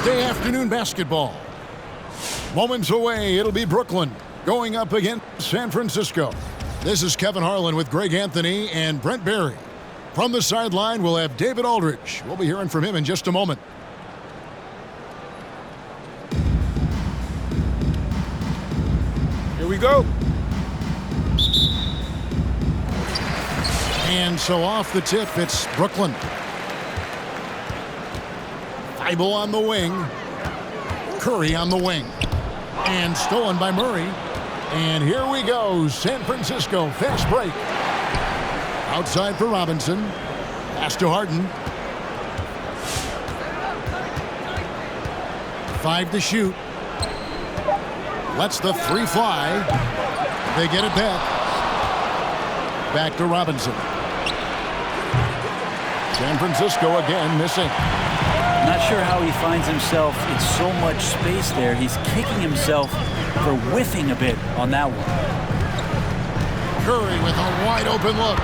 Thursday afternoon basketball. Moments away, it'll be Brooklyn going up against San Francisco. This is Kevin Harlan with Greg Anthony and Brent Barry. From the sideline, we'll have David Aldridge. We'll be hearing from him in just a moment. Here we go. And so off the tip, it's Brooklyn. Thibault on the wing. Curry on the wing. And stolen by Murray. And here we go. San Francisco, fast break. Outside for Robinson. Pass to Harden. 5 to shoot. Lets the 3 fly. They get it back. Back to Robinson. San Francisco again missing. Not sure how he finds himself in so much space there. He's kicking himself for whiffing a bit on that one. Curry with a wide open look.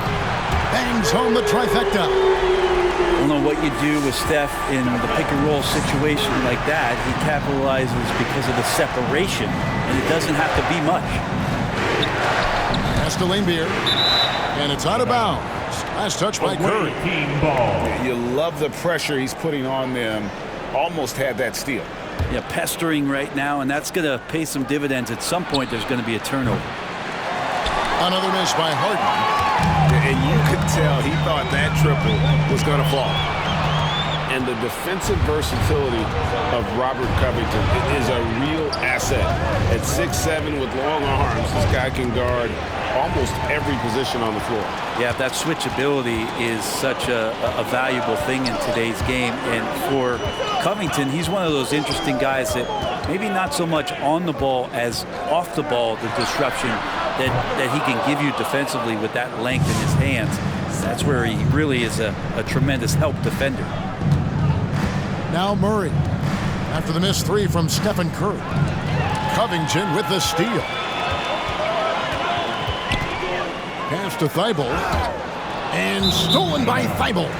Bangs home the trifecta. I don't know what you do with Steph in the pick-and-roll situation like that. He capitalizes because of the separation, and it doesn't have to be much. Pass to Laimbeer, and it's out of bounds. Last touch by Curry. You love the pressure he's putting on them. Almost had that steal. Yeah, pestering right now, and that's going to pay some dividends. At some point, there's going to be a turnover. Another miss by Harden. And you could tell he thought that triple was going to fall. And the defensive versatility of Robert Covington is a real asset. At 6'7" with long arms, this guy can guard almost every position on the floor. Yeah, that switchability is such a valuable thing in today's game. And for Covington, he's one of those interesting guys that maybe not so much on the ball as off the ball, the disruption that he can give you defensively with that length in his hands. That's where he really is a tremendous help defender. Now Murray. After the missed 3 from Stephen Curry. Covington with the steal. Pass to Thibault. And stolen by Thibault.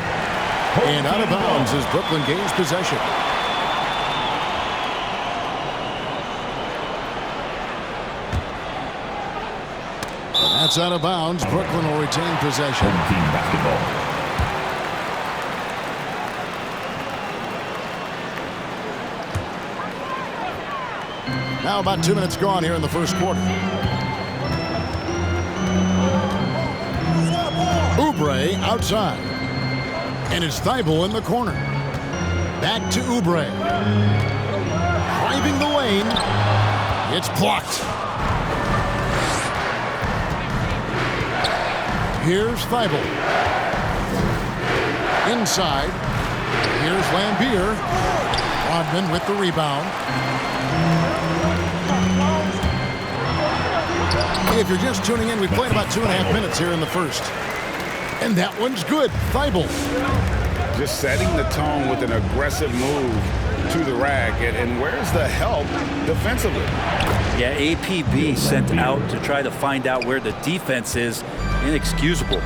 And out of bounds as Brooklyn gains possession. That's out of bounds. Brooklyn will retain possession. Team basketball. Now about 2 minutes gone here in the first quarter. Oubre outside. And it's Thibault in the corner. Back to Oubre. Driving the lane. It's blocked. Here's Thibault. Inside. Here's Laimbeer. Rodman with the rebound. If you're just tuning in, we've played about 2.5 minutes here in the first. And that one's good. Thibault. Just setting the tone with an aggressive move to the rack. And where's the help defensively? Yeah, APB sent out to try to find out where the defense is. Inexcusable.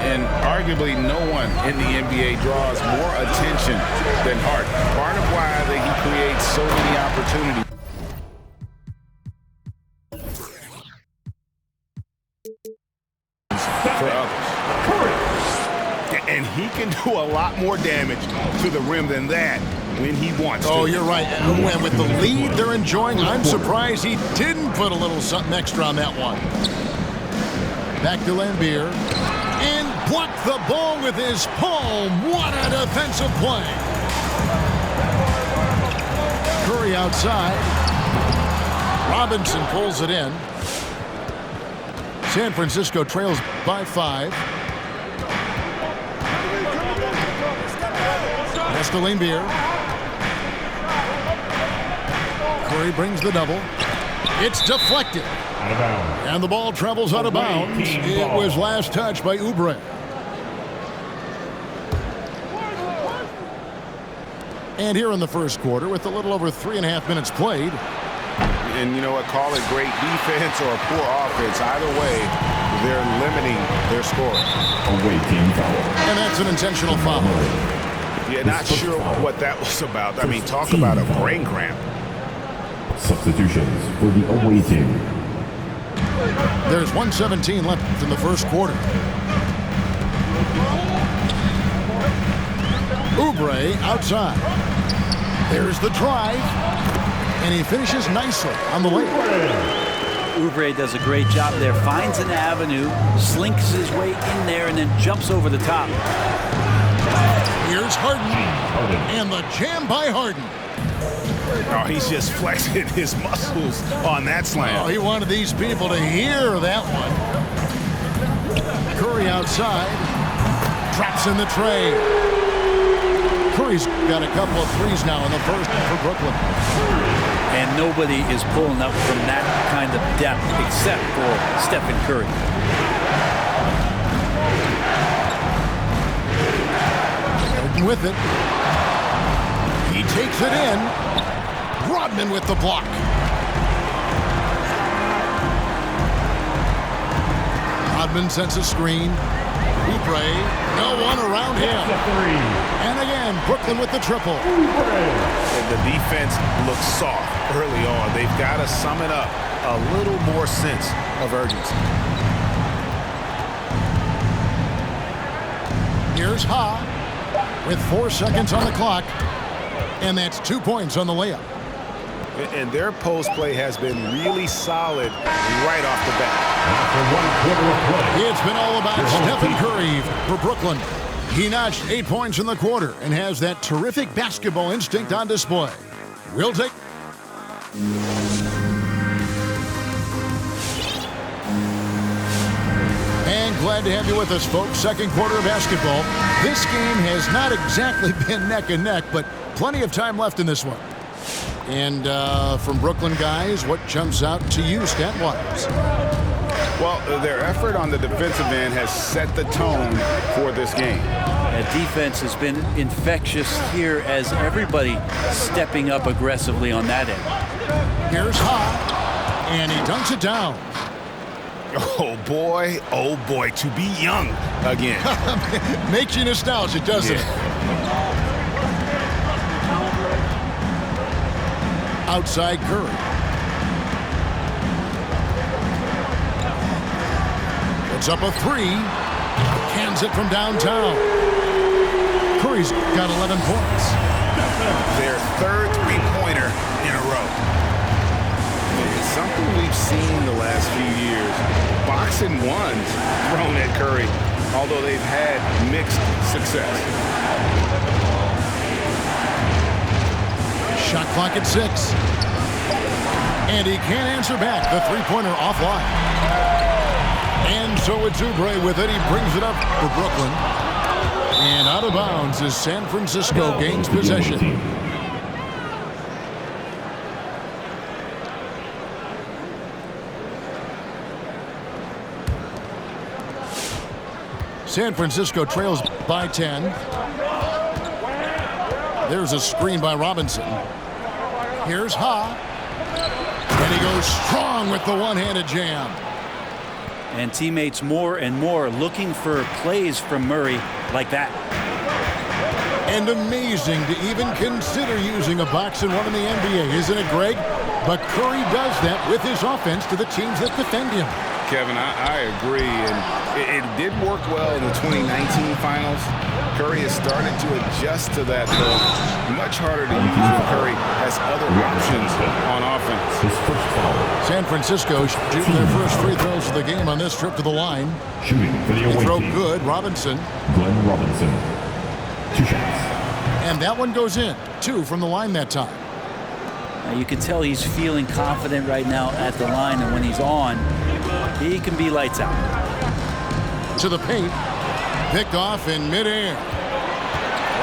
And arguably no one in the NBA draws more attention than Harden. Part of why that he creates so many opportunities. For others. And he can do a lot more damage to the rim than that when he wants to. Oh, you're right. And with the lead they're enjoying, I'm surprised he didn't put a little something extra on that one. Back to Laimbeer. And blocked the ball with his palm. What a defensive play. Curry outside. Robinson pulls it in. San Francisco trails by 5. Pass to Laimbeer. Curry brings the double. It's deflected. Out of bounds. And the ball travels out of bounds. It was last touched by Oubre. And here in the first quarter, with a little over 3.5 minutes played. And you know what? Call it great defense or poor offense. Either way, they're limiting their score. Away team foul. And that's an intentional foul. Yeah, not sure what that was about. I mean, talk about a brain cramp. Substitutions for the away team. There's 1:17 left in the first quarter. Oubre outside. There's the drive. And he finishes nicely on the layup. Oubre does a great job there. Finds an avenue, slinks his way in there, and then jumps over the top. Here's Harden. And the jam by Harden. Oh, he's just flexing his muscles on that slam. Oh, he wanted these people to hear that one. Curry outside. Traps in the tray. Curry's got a couple of threes now in the first for Brooklyn. And nobody is pulling up from that kind of depth except for Stephen Curry. Harden with it. He takes it in. Rodman with the block. Rodman sends a screen. Oubre, no one around him. And again, Brooklyn with the triple. And the defense looks soft early on. They've got to sum it up. A little more sense of urgency. Here's Ha with 4 seconds on the clock. And that's 2 points on the layup. And their post play has been really solid right off the bat. After 1 quarter of play. It's been all about Stephen Curry for Brooklyn. He notched 8 points in the quarter and has that terrific basketball instinct on display. We'll take... And glad to have you with us, folks. Second quarter of basketball. This game has not exactly been neck and neck, but plenty of time left in this one. And from Brooklyn guys, what jumps out to you stat-wise? Well, their effort on the defensive end has set the tone for this game. That defense has been infectious here as everybody stepping up aggressively on that end. Here's Ha, and he dunks it down. Oh boy, to be young again. Makes you nostalgic, doesn't it? Outside Curry. Puts up a three. Cans it from downtown. Curry's got 11 points. Their third three-pointer in a row. It's something we've seen the last few years. Boxing ones thrown at Curry, although they've had mixed success. Shot clock at 6. And he can't answer back. The three-pointer offline. And so it's Oubre with it. He brings it up for Brooklyn. And out of bounds as San Francisco gains possession. San Francisco trails by 10. There's a screen by Robinson. Here's Ha. And he goes strong with the one-handed jam. And teammates more and more looking for plays from Murray like that. And amazing to even consider using a box and one in the NBA, isn't it, Greg? But Curry does that with his offense to the teams that defend him. Kevin, I agree, and it did work well in the 2019 finals. Curry has started to adjust to that, though. Much harder to use when Curry has other options on offense. His first foul. San Francisco shooting their first free throws of the game on this trip to the line. Shooting for the away Throw team. good, Robinson. Glenn Robinson. 2 shots. And that one goes in. 2 from the line that time. Now you can tell he's feeling confident right now at the line, and when he's on, he can be lights out. To the paint. Picked off in midair.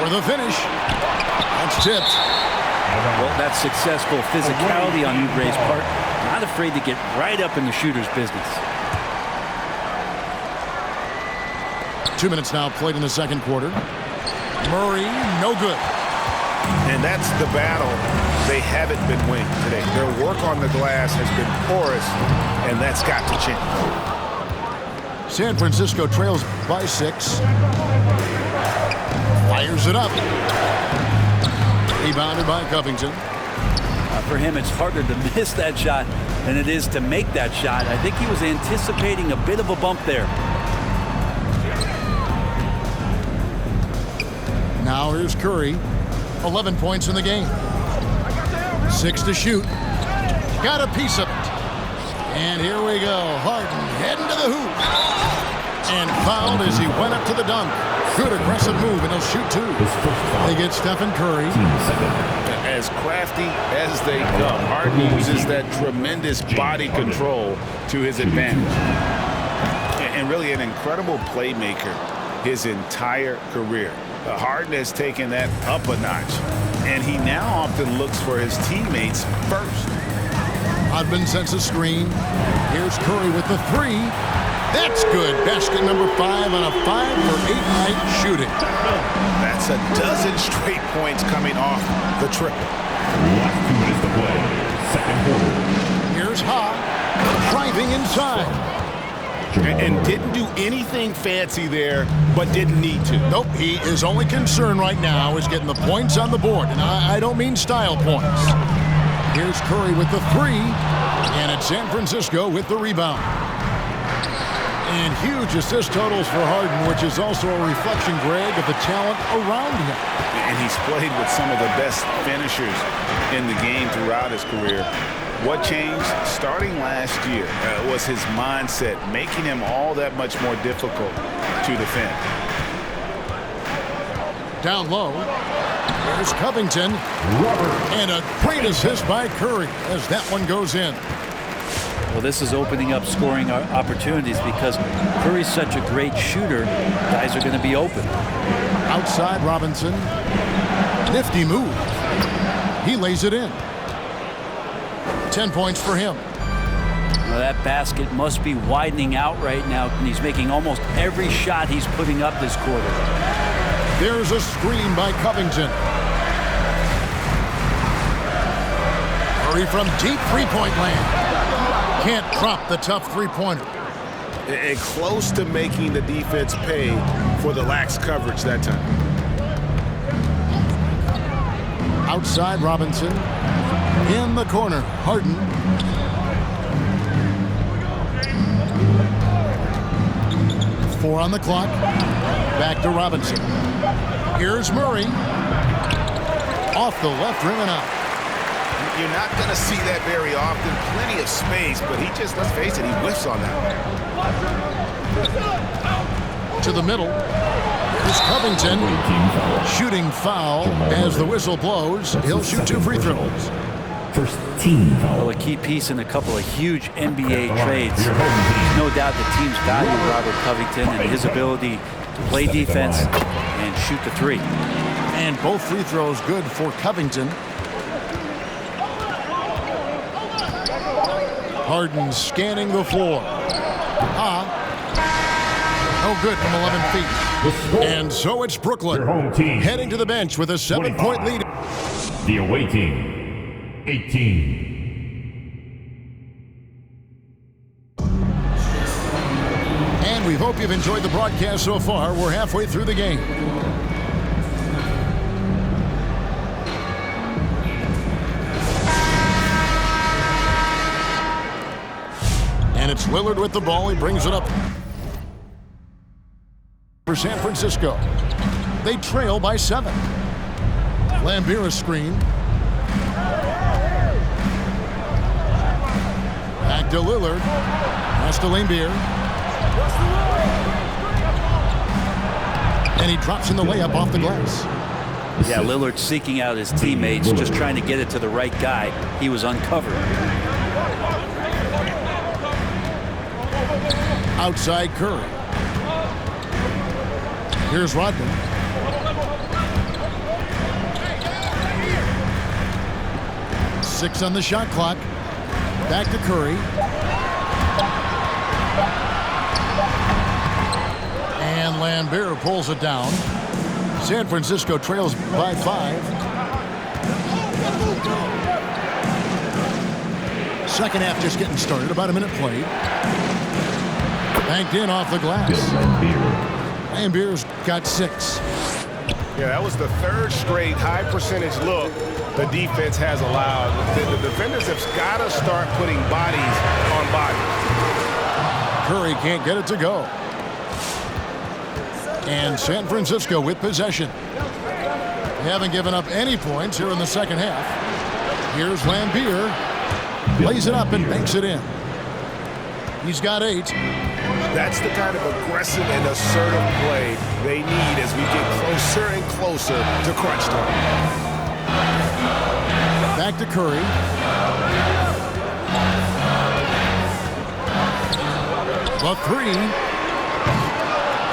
For the finish. That's tipped. Well, that's successful physicality on Oubre's part. Not afraid to get right up in the shooter's business. 2 minutes now played in the second quarter. Murray, no good. And that's the battle they haven't been winning today. Their work on the glass has been porous, and that's got to change. San Francisco trails by 6. Fires it up. Rebounded by Covington. For him, it's harder to miss that shot than it is to make that shot. I think he was anticipating a bit of a bump there. Now here's Curry. 11 points in the game. 6 to shoot. Got a piece of it. And here we go. Harden heading to the hoop. And fouled as he went up to the dunk. Good aggressive move, and he'll shoot 2. They get Stephen Curry. As crafty as they come, Harden uses that tremendous body control to his advantage. And really an incredible playmaker his entire career. Harden has taken that up a notch, and he now often looks for his teammates first. Hodman sends a screen. Here's Curry with the 3. That's good. Basket number 5 on a 5-for-8 night shooting. That's a dozen straight points coming off the triple. Last 2 minutes to play. Second quarter. Here's Ha driving inside. And didn't do anything fancy there, but didn't need to. Nope, his only concern right now is getting the points on the board. And I don't mean style points. Here's Curry with the 3. And it's San Francisco with the rebound. And huge assist totals for Harden, which is also a reflection, Greg, of the talent around him. And he's played with some of the best finishers in the game throughout his career. What changed starting last year was his mindset, making him all that much more difficult to defend. Down low, there's Covington. And a great assist by Curry as that one goes in. Well, this is opening up scoring opportunities because Curry's such a great shooter. Guys are going to be open. Outside Robinson. Nifty move. He lays it in. 10 points for him. Well, that basket must be widening out right now, and he's making almost every shot he's putting up this quarter. There's a screen by Covington. Curry from deep three-point land. Can't drop the tough three-pointer. And close to making the defense pay for the lax coverage that time. Outside Robinson. In the corner, Harden. Four on the clock. Back to Robinson. Here's Murray. Off the left rim and out. You're not going to see that very often. Plenty of space, but he just, let's face it, he whiffs on that. To the middle. Here's Covington. Shooting foul as the whistle blows. He'll shoot 2 free throws. First team foul. Well, a key piece in a couple of huge NBA trades. There's no doubt the teams value Robert Covington and his ability to play defense and shoot the 3. And both free throws good for Covington. Harden scanning the floor. No good from 11 feet. And so it's Brooklyn Your home team heading to the bench with a 7-point lead. The away team 18. And we hope you've enjoyed the broadcast so far. We're halfway through the game. And it's Lillard with the ball. He brings it up for San Francisco. They trail by 7. Lambeer screen. Back to Lillard. Pass to Lambeer. And he drops in the layup off the glass. Yeah, Lillard seeking out his teammates, just trying to get it to the right guy. He was uncovered. Outside Curry. Here's Rodman. Six on the shot clock. Back to Curry. And Lambeer pulls it down. San Francisco trails by 5. Second half just getting started. About a minute played. Banked in off the glass. Lambeer's got 6. Yeah, that was the third straight high percentage look the defense has allowed. The defenders have got to start putting bodies on bodies. Curry can't get it to go. And San Francisco with possession. They haven't given up any points here in the second half. Here's Lambier. Lays it up and banks it in. He's got 8. That's the kind of aggressive and assertive play they need as we get closer and closer to crunch time. Back to Curry. The 3.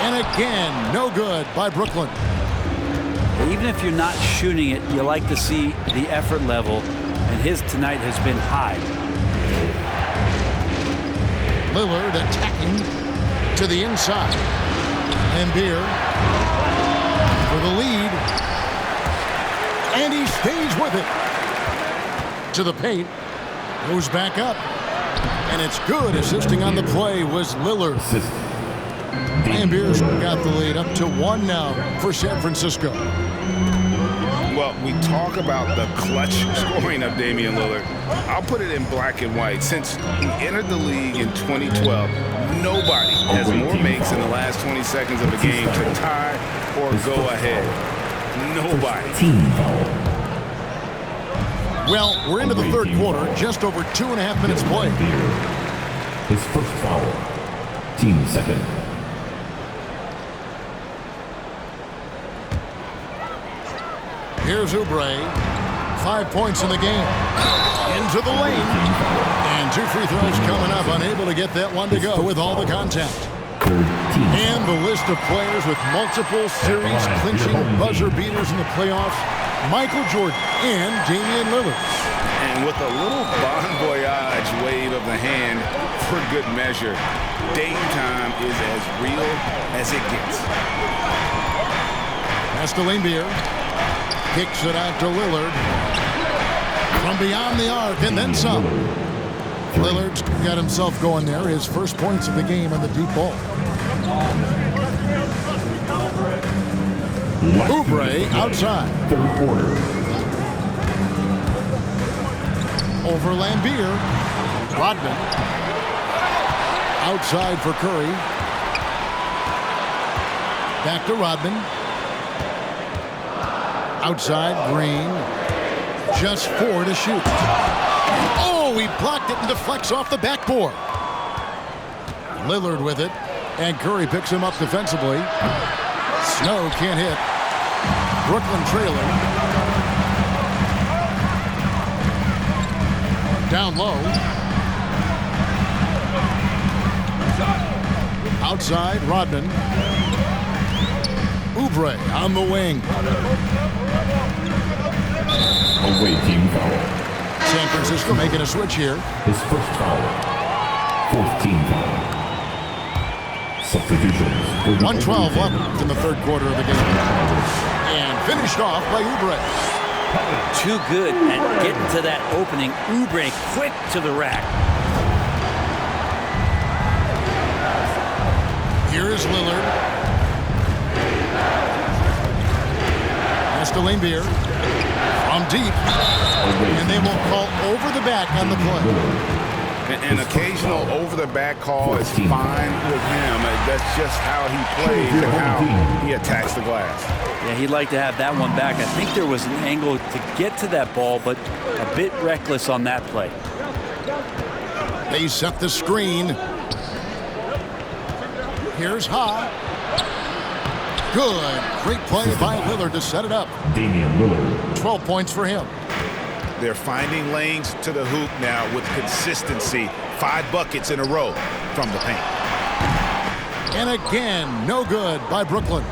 And again, no good by Brooklyn. Even if you're not shooting it, you like to see the effort level, and his tonight has been high. Lillard attacking to the inside. Lambier for the lead. And he stays with it. To the paint. Goes back up. And it's good. Assisting on the play was Lillard. Lambier's got the lead up to 1 now for San Francisco. Well, we talk about the clutch scoring of Damian Lillard. I'll put it in black and white. Since he entered the league in 2012, nobody has more makes in the last 20 seconds of a game to tie or go ahead. Nobody. Team foul. Well, we're into the third quarter. Just over 2.5 minutes played. His first foul. Team second. Here's Oubre. 5 points in the game. Into the lane. And 2 free throws coming up. Unable to get that one to go with all the contact. And the list of players with multiple series clinching buzzer beaters in the playoffs. Michael Jordan and Damian Lillard. And with a little bon voyage wave of the hand for good measure, Dame time is as real as it gets. Pass to Lambier. Kicks it out to Lillard. From beyond the arc and then some. Lillard's got himself going there. His first points of the game on the deep ball. Oubre outside. Third quarter. Over Lambier. Rodman. Outside for Curry. Back to Rodman. Outside, Green. Just 4 to shoot. Oh, he blocked it and deflects off the backboard. Lillard with it. And Curry picks him up defensively. Snow can't hit. Brooklyn trailing. Down low. Outside, Rodman. Oubre on the wing. Away team foul. San Francisco making a switch here. His first foul. Fourth team foul. Substitutions. 1:12 left in the third quarter of the game. And finished off by Oubre. Too good at getting to that opening. Oubre quick to the rack. Here is Lillard. Pass to Lambier. From deep. And they will call over the back on the play. An occasional over-the-back call is fine with him. That's just how he plays and how he attacks the glass. Yeah, he'd like to have that one back. I think there was an angle to get to that ball, but a bit reckless on that play. They set the screen. Here's Ha. Good. Great play by Lillard to set it up. Damian Lillard. 12 points for him. They're finding lanes to the hoop now with consistency. 5 buckets in a row from the paint. And again, no good by Brooklyn.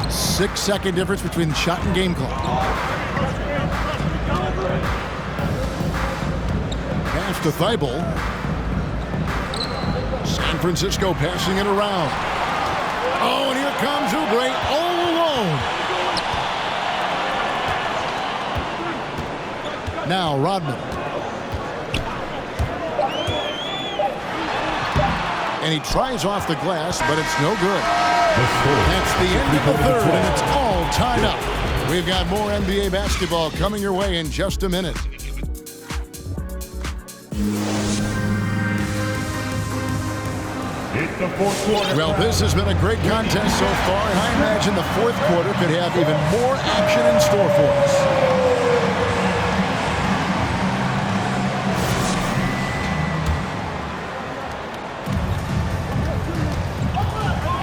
6-second difference between shot and game clock. Pass to Thibault. San Francisco passing it around. Oh, and here comes Oubre all alone. Now Rodman. And he tries off the glass, but it's no good. That's the end of the third, and it's all tied up. We've got more NBA basketball coming your way in just a minute. It's the fourth quarter. Well, this has been a great contest so far, and I imagine the fourth quarter could have even more action in store for us.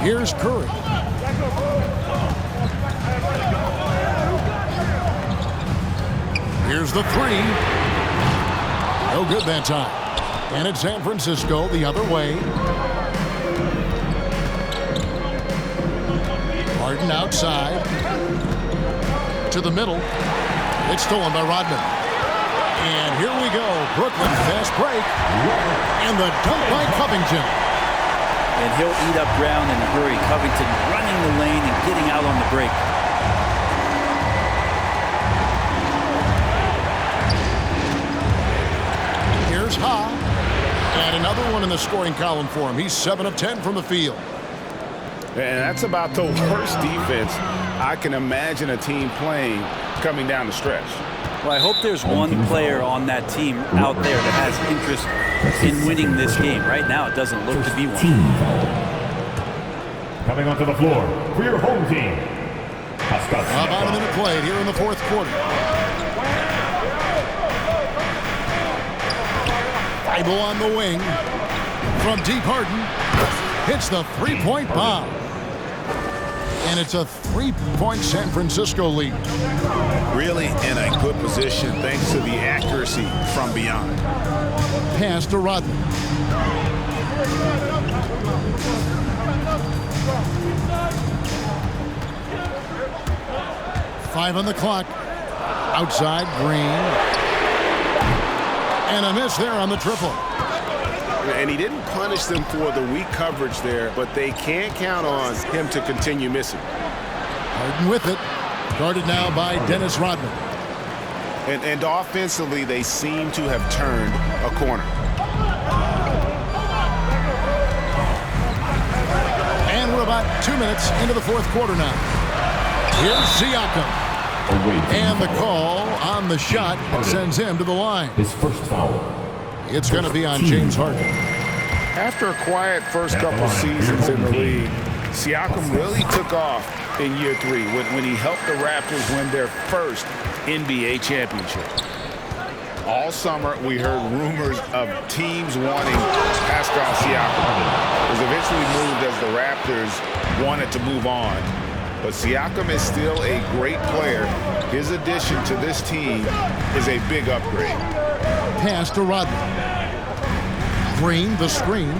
Here's Curry. Here's the three. No good that time. And it's San Francisco the other way. Harden outside. To the middle. It's stolen by Rodman. And here we go. Brooklyn fast break. And the dunk by Covington. And he'll eat up ground in a hurry. Covington running the lane and getting out on the break. Here's Ha. And another one in the scoring column for him. He's 7 of 10 from the field. And that's about the worst defense I can imagine a team playing coming down the stretch. Well, I hope there's one player on that team out there that has interest in winning this game. Right now, it doesn't look to be one. Coming onto the floor for your home team. About a minute played here in the fourth quarter. Thibault on the wing. From deep, Harden hits the three-point bomb. And it's a three-point San Francisco lead. Really in a good position thanks to the accuracy from beyond. Pass to Rodman. Five on the clock. Outside, Green. And a miss there on the triple. And he didn't punish them for the weak coverage there, but they can't count on him to continue missing. Harden with it. Guarded now by Dennis Rodman. And offensively, they seem to have turned a corner. And we're about 2 minutes into the fourth quarter now. Here's Siakam. And the call on the shot sends him to the line. His first foul. It's going to be on James Harden. After a quiet first couple seasons in the league, Siakam really took off in year 3 when he helped the Raptors win their first NBA championship. All summer, we heard rumors of teams wanting Pascal Siakam. It was eventually moved as the Raptors wanted to move on. But Siakam is still a great player. His addition to this team is a big upgrade. Pass to Rodman. Green, the screen.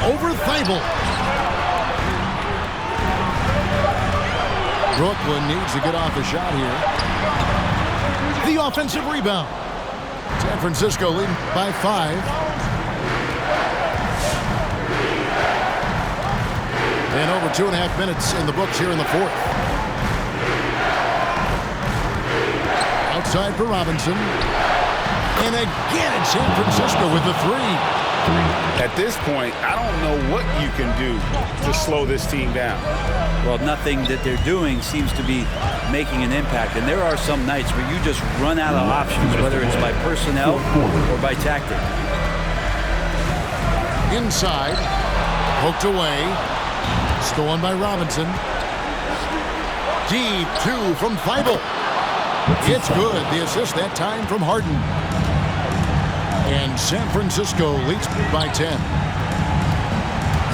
Over Thibault. Brooklyn needs to get off a shot here. The offensive rebound. San Francisco leading by 5. And over 2.5 minutes in the books here in the fourth. Outside for Robinson. And again it's San Francisco with the 3. At this point, I don't know what you can do to slow this team down. Well, nothing that they're doing seems to be making an impact. And there are some nights where you just run out of options, whether it's by personnel or by tactic. Inside. Poked away. Stolen by Robinson. Deep 2 from Thibault. It's good. The assist that time from Harden. And San Francisco leads by 10.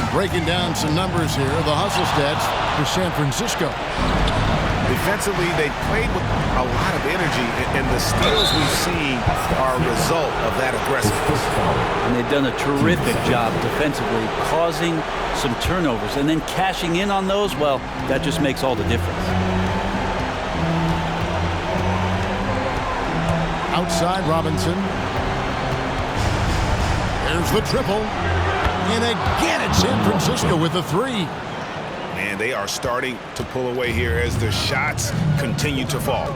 Breaking down some numbers here, the hustle stats for San Francisco. Defensively, they played with a lot of energy, and the steals we've seen are a result of that aggressiveness. And they've done a terrific job defensively, causing some turnovers, and then cashing in on those. Well, that just makes all the difference. Outside Robinson. There's the triple. And again it's San Francisco with the 3. And they are starting to pull away here as the shots continue to fall.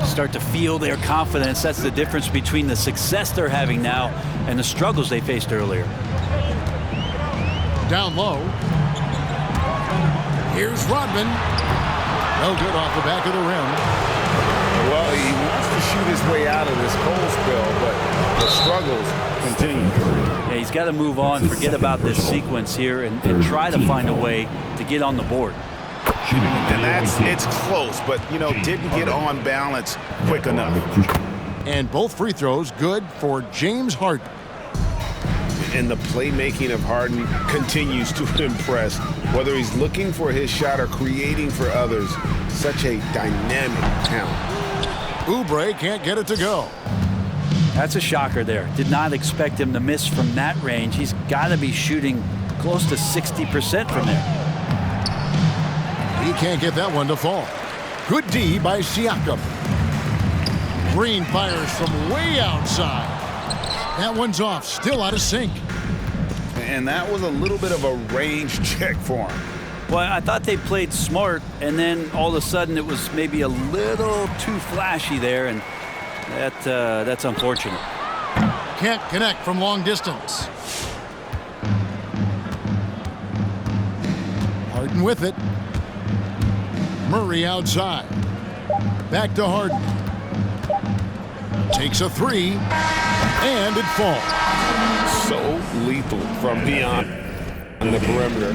Start to feel their confidence. That's the difference between the success they're having now and the struggles they faced earlier. Down low. Here's Rodman. No good off the back of the rim. Well, he wants to shoot his way out of this cold spell, but the struggles continue. Yeah, he's got to move on, forget about this sequence here, and try to find a way to get on the board. And it's close, but, didn't get on balance quick enough. And both free throws good for James Harden. And the playmaking of Harden continues to impress. Whether he's looking for his shot or creating for others, such a dynamic talent. Oubre can't get it to go. That's a shocker there. Did not expect him to miss from that range. He's got to be shooting close to 60% from there. He can't get that one to fall. Good D by Siakam. Green fires from way outside. That one's off, still out of sync. And that was a little bit of a range check for him. Well, I thought they played smart, and then all of a sudden it was maybe a little too flashy there, and that's unfortunate. Can't connect from long distance. Harden with it. Murray outside. Back to Harden. Takes a three, and it falls. So lethal from beyond the perimeter.